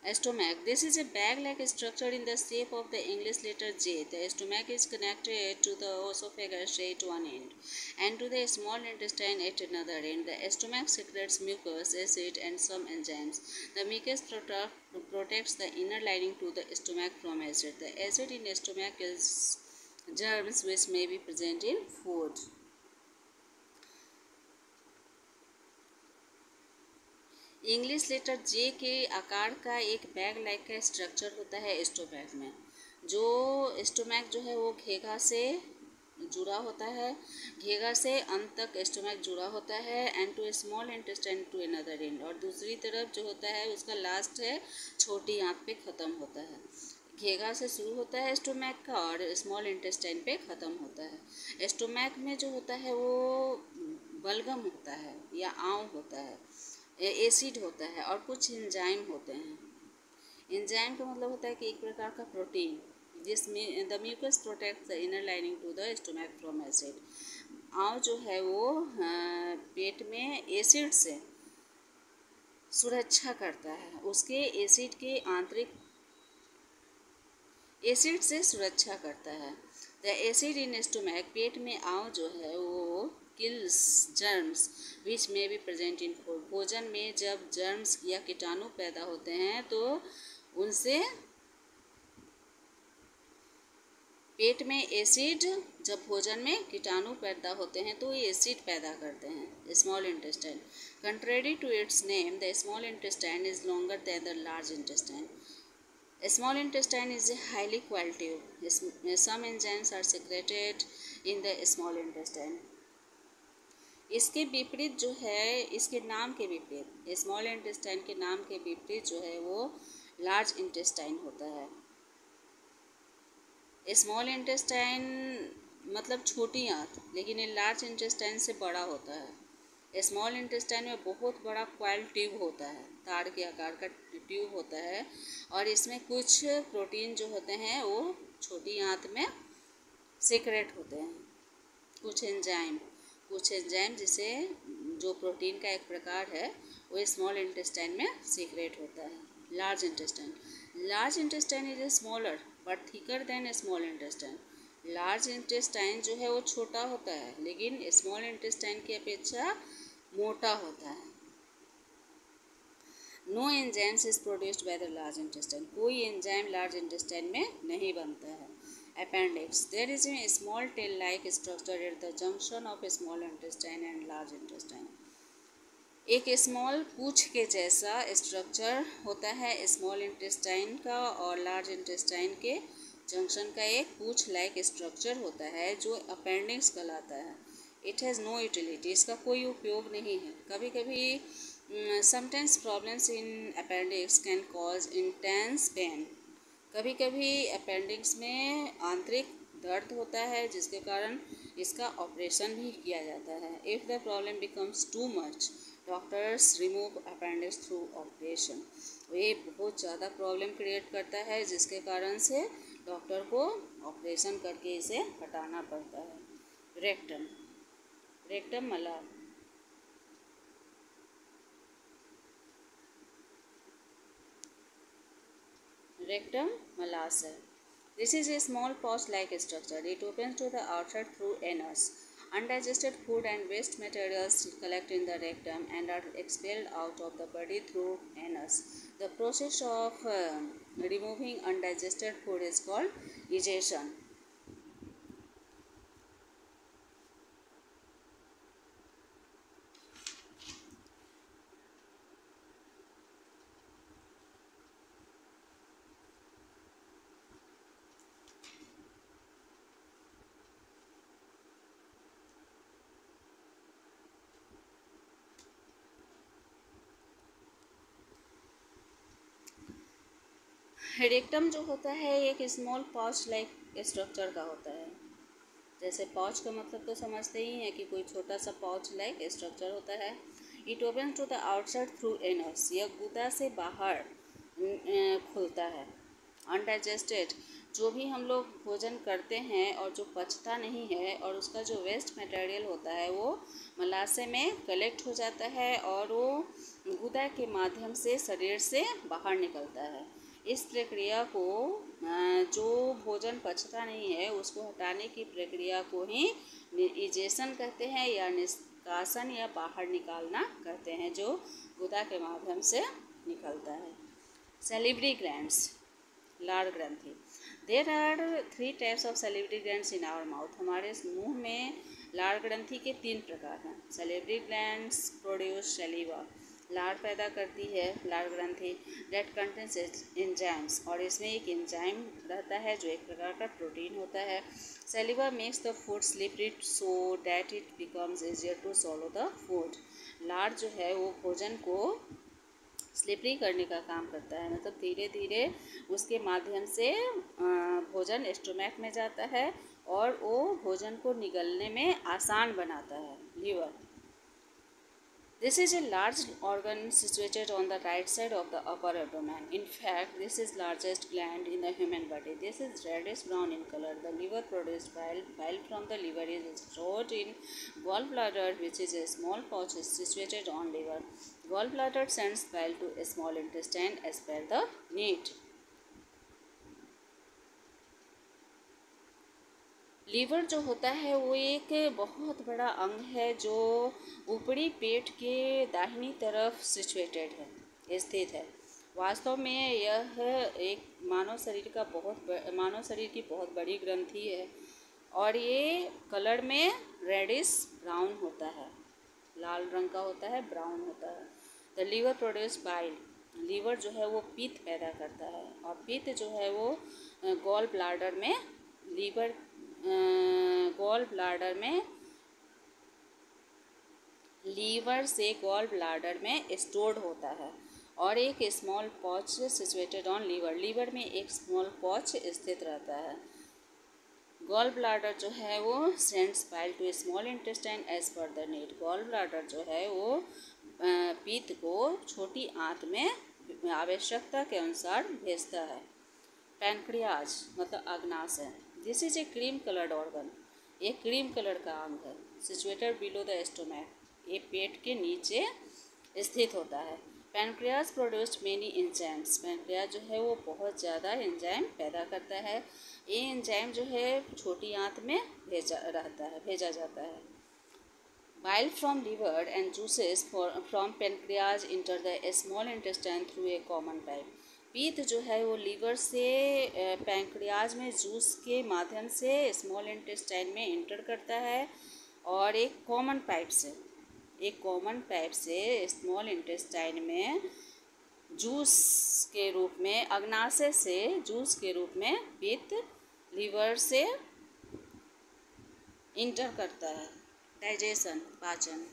Stomach. This is a bag-like structure in the shape of the English letter J. The stomach is connected to the esophagus at one end and to the small intestine at another end. The stomach secretes mucus, acid, and some enzymes. The mucus protects the inner lining to the stomach from acid. The acid in the stomach is germs which may be present in food. English letter J के आकार का एक bag like का structure होता है stomach में। जो stomach जो है वो घेगा से जुड़ा होता है, घेगा से अंत तक स्टोमैक जुड़ा होता है end to small intestine to another end, और दूसरी तरफ जो होता है उसका लास्ट है छोटी आंत पे ख़त्म होता है। घेगा से शुरू होता है स्टोमैक का और स्मॉल इंटेस्टाइन पे ख़त्म होता है। स्टोमैक में जो होता है वो बलगम होता है या आंव होता है, एसिड होता है और कुछ एंजाइम होते हैं। एंजाइम का मतलब होता है कि एक प्रकार का प्रोटीन जिसमें the mucus protect the inner lining to the stomach from acid. आंव जो है वो पेट में एसिड से सुरक्षा करता है, उसके एसिड के आंतरिक एसिड से सुरक्षा करता है। द एसिड इन स्टोमैक, पेट में आंव जो है वो किल्स जर्म्स विच में भी प्रेजेंट इन फूड। भोजन में जब जर्म्स या कीटाणु पैदा होते हैं तो उनसे पेट में एसिड, जब भोजन में कीटाणु पैदा होते हैं तो ये एसिड पैदा करते हैं। Small intestine, contrary to its name the small intestine is longer than the large intestine. Small intestine is highly qualitative. Some enzymes are secreted in the small intestine. इसके विपरीत जो है, इसके नाम के विपरीत, स्मॉल इंटेस्टाइन के नाम के विपरीत जो है वो लार्ज इंटेस्टाइन होता है। स्मॉल इंटेस्टाइन मतलब छोटी आंत, लेकिन ये लार्ज इंटेस्टाइन से बड़ा होता है। स्मॉल इंटेस्टाइन में बहुत बड़ा क्वाइल ट्यूब होता है, ताड़ के आकार का ट्यूब होता है, और इसमें कुछ प्रोटीन जो होते हैं वो छोटी आंत में सीक्रेट होते हैं। कुछ एंजाइम जिसे जो प्रोटीन का एक प्रकार है वो स्मॉल इंटेस्टाइन में सीक्रेट होता है। Large intestine is smaller but thicker than small intestine. Large intestine जो है वो छोटा होता है लेकिन स्मॉल इंटेस्टाइन की अपेक्षा मोटा होता है। No enzymes is produced by the large intestine, कोई एंजाइम लार्ज इंटेस्टाइन में नहीं बनता है। Appendix, there is a small tail like structure at the junction of small intestine and large intestine. एक स्मॉल पूँछ के जैसा स्ट्रक्चर होता है स्मॉल इंटेस्टाइन का और लार्ज इंटेस्टाइन के जंक्शन का एक पूँछ लाइक स्ट्रक्चर होता है जो अपेंडिक्स कहलाता है। इट हैज़ नो यूटिलिटी, इसका कोई उपयोग नहीं है। कभी कभी sometimes problems in appendix can cause intense pen. कभी कभी अपेंडिक्स में आंतरिक दर्द होता है जिसके कारण इसका ऑपरेशन भी किया जाता है। If the problem becomes too much doctors remove appendix through operation. ये बहुत ज़्यादा प्रॉब्लम क्रिएट करता है जिसके कारण से डॉक्टर को ऑपरेशन करके इसे हटाना पड़ता है। रेक्टम मलाव, rectum malacer. This is a small pouch-like structure. It opens to the outside through anus. Undigested food and waste materials collect in the rectum and are expelled out of the body through anus. The process of removing undigested food is called egestion. Rectum जो होता है एक small pouch like structure का होता है। जैसे pouch का मतलब तो समझते ही हैं कि कोई छोटा सा पाउच लाइक स्ट्रक्चर होता है। It open to the outside through anus, यह गुदा से बाहर खुलता है। अनडाइजेस्टेड, जो भी हम लोग भोजन करते हैं और जो पचता नहीं है और उसका जो वेस्ट मटेरियल होता है वो मलाशय में कलेक्ट हो जाता है और वो गुदा के माध्यम से शरीर से बाहर निकलता है। इस प्रक्रिया को जो भोजन पचता नहीं है उसको हटाने की प्रक्रिया को ही इजेशन कहते हैं, या निष्कासन या बाहर निकालना कहते हैं, जो गुदा के माध्यम से निकलता है। सैलिवरी ग्लैंड्स, लार ग्रंथि। There are 3 types of salivary glands in our mouth. हमारे मुंह में लार ग्रंथि के 3 प्रकार हैं। सैलिवरी ग्लैंड्स प्रोड्यूस सैलिवा, लार पैदा करती है लार ग्रंथि, डेट कंटेंस एंजाइम्स, और इसमें एक एंजाइम रहता है जो एक प्रकार का प्रोटीन होता है। Saliva makes the food slippery so that it becomes easier to swallow the food. लार जो है वो भोजन को स्लिपरी करने का काम करता है, मतलब धीरे धीरे उसके माध्यम से भोजन स्टोमैक में जाता है और वो भोजन को निगलने में आसान बनाता है। Liver, this is a large organ situated on the right side of the upper abdomen. In fact, this is largest gland in the human body. This is reddish brown in color. The liver produces bile from the liver is stored in gallbladder, which is a small pouch situated on liver. Gallbladder sends bile to a small intestine as per the need. Liver जो होता है वो एक बहुत बड़ा अंग है जो ऊपरी पेट के दाहिनी तरफ सिचुएटेड है, स्थित है। वास्तव में यह एक मानव शरीर की बहुत बड़ी ग्रंथि है और ये कलर में रेडिश ब्राउन होता है, लाल रंग का होता है, ब्राउन होता है। The liver produce bile, liver जो है वो पित्त पैदा करता है और पित्त जो है वो गॉल ब्लाडर में लीवर से गॉल ब्लाडर में स्टोर्ड होता है और एक स्मॉल पॉच सिचुएटेड ऑन लीवर में एक स्मॉल पॉच स्थित रहता है। गॉल ब्लाडर जो है वो sends bile to small intestine as per the need. Gall bladder जो है वो पित्त को छोटी आंत में आवश्यकता के अनुसार भेजता है। पैनक्रियाज मतलब अग्नाशय, this is a cream coloured organ, एक क्रीम कलर का अंग है। सिचुएटेड बिलो द स्टोमैक, ये पेट के नीचे स्थित होता है। Pancreas produced many enzymes, pancreas जो है वो बहुत ज़्यादा एंजाइम पैदा करता है। ये एंजाइम जो है छोटी आंत में भेजा जाता है। Bile from liver and juices from pancreas enter the small intestine through a common pipe. पित्त जो है वो लीवर से पैंक्रियाज में जूस के माध्यम से स्मॉल इंटेस्टाइन में इंटर करता है और एक कॉमन पाइप से स्मॉल इंटेस्टाइन में जूस के रूप में, अग्नाशय से जूस के रूप में पित्त लीवर से इंटर करता है। डाइजेशन, पाचन।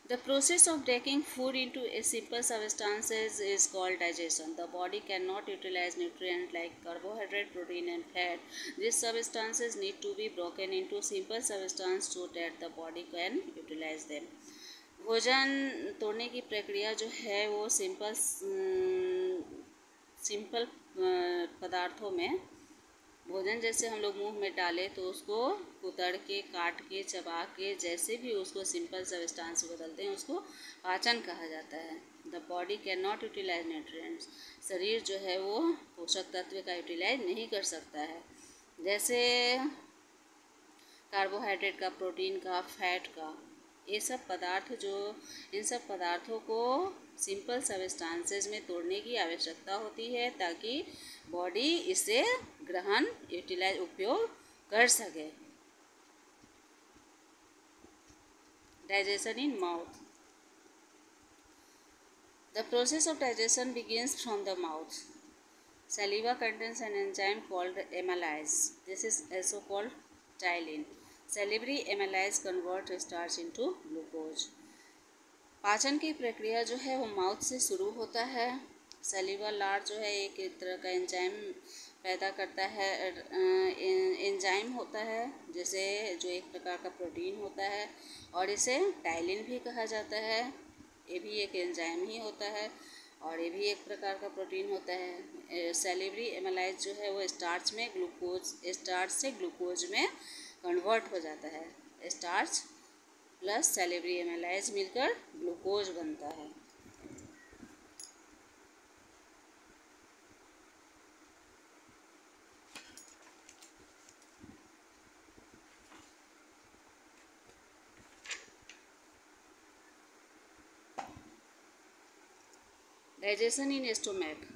The process of breaking food into a simple substances is called digestion. The body cannot utilize nutrients like carbohydrate, protein and fat. These substances need to be broken into simple substances so that the body can utilize them. भोजन तोड़ने की प्रक्रिया जो है वो simple पदार्थों में, भोजन जैसे हम लोग मुंह में डालें तो उसको कुतड़ के, काट के, चबा के, जैसे भी उसको सिंपल सब्सटेंस बदलते हैं उसको पाचन कहा जाता है। The body can not utilize nutrients, शरीर जो है वो पोषक तत्व का यूटिलाइज नहीं कर सकता है, जैसे कार्बोहाइड्रेट का, प्रोटीन का, फैट का। इन सब पदार्थों को सिंपल सब्सटेंसेस में तोड़ने की आवश्यकता होती है ताकि बॉडी इसे ग्रहण, यूटिलाइज, उपयोग कर सके। Digestion in mouth. The process of digestion begins from the mouth. Saliva contains an enzyme called amylase. This is also called ptyalin. Salivary amylase converts starch into glucose. पाचन की प्रक्रिया जो है वो माउथ से शुरू होता है। सलीवा लार जो है एक तरह का एंजाइम पैदा करता है, एंजाइम होता है जैसे जो एक प्रकार का प्रोटीन होता है और इसे टाइलिन भी कहा जाता है। ये भी एक एंजाइम ही होता है और ये भी एक प्रकार का प्रोटीन होता है। सैलिवरी एमाइलेज जो है वो स्टार्च से ग्लूकोज में कन्वर्ट हो जाता है। स्टार्च प्लस सैलिवरी एमाइलेज मिलकर ग्लूकोज बनता है। डाइजेशन इन स्टोमैक।